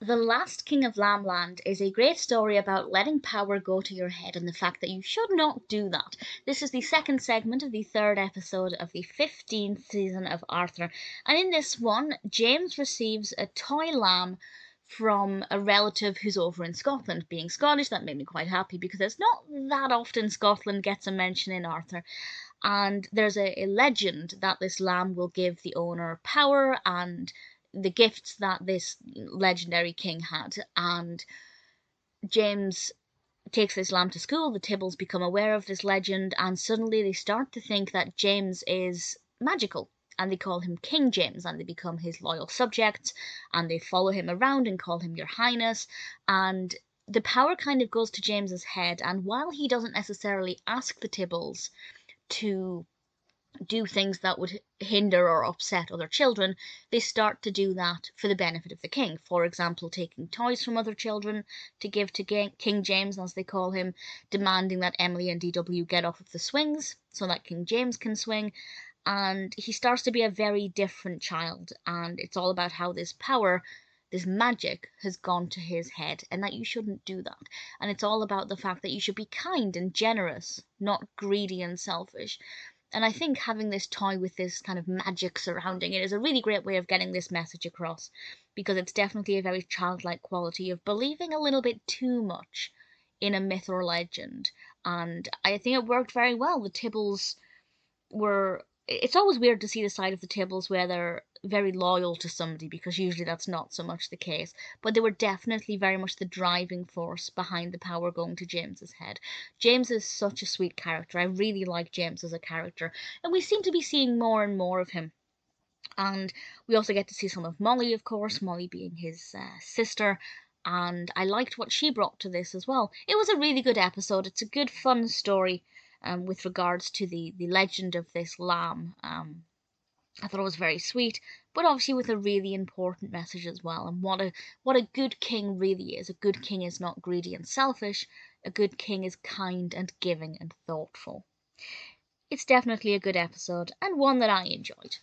The Last King of Lambland is a great story about letting power go to your head and the fact that you should not do that. This is the second segment of the third episode of the 15th season of Arthur, and in this one, James receives a toy lamb from a relative who's over in Scotland. Being Scottish, that made me quite happy because it's not that often Scotland gets a mention in Arthur. And there's a legend that this lamb will give the owner power and the gifts that this legendary king had. And James takes this lamb to school. The Tibbles become aware of this legend, and suddenly they start to think that James is magical. And they call him King James, and they become his loyal subjects, and they follow him around and call him Your Highness. And the power kind of goes to James's head, and while he doesn't necessarily ask the Tibbles to do things that would hinder or upset other children, they start to do that for the benefit of the king. For example, taking toys from other children to give to King James, as they call him, demanding that Emily and DW get off of the swings so that King James can swing. And he starts to be a very different child, and it's all about how this power, this magic, has gone to his head, and that you shouldn't do that. And it's all about the fact that you should be kind and generous, not greedy and selfish. And I think having this toy with this kind of magic surrounding it is a really great way of getting this message across, because it's definitely a very childlike quality of believing a little bit too much in a myth or legend. And I think it worked very well. The Tibbles were. It's always weird to see the side of the Tibbles where they're very loyal to somebody, because usually that's not so much the case. But they were definitely very much the driving force behind the power going to James's head. James is such a sweet character. I really like James as a character, and we seem to be seeing more and more of him. And we also get to see some of Molly, of course, Molly being his sister. And I liked what she brought to this as well. It was a really good episode. It's a good, fun story with regards to the legend of this lamb. I thought it was very sweet, but obviously with a really important message as well. And what a good king really is. A good king is not greedy and selfish. A good king is kind and giving and thoughtful. It's definitely a good episode, and one that I enjoyed.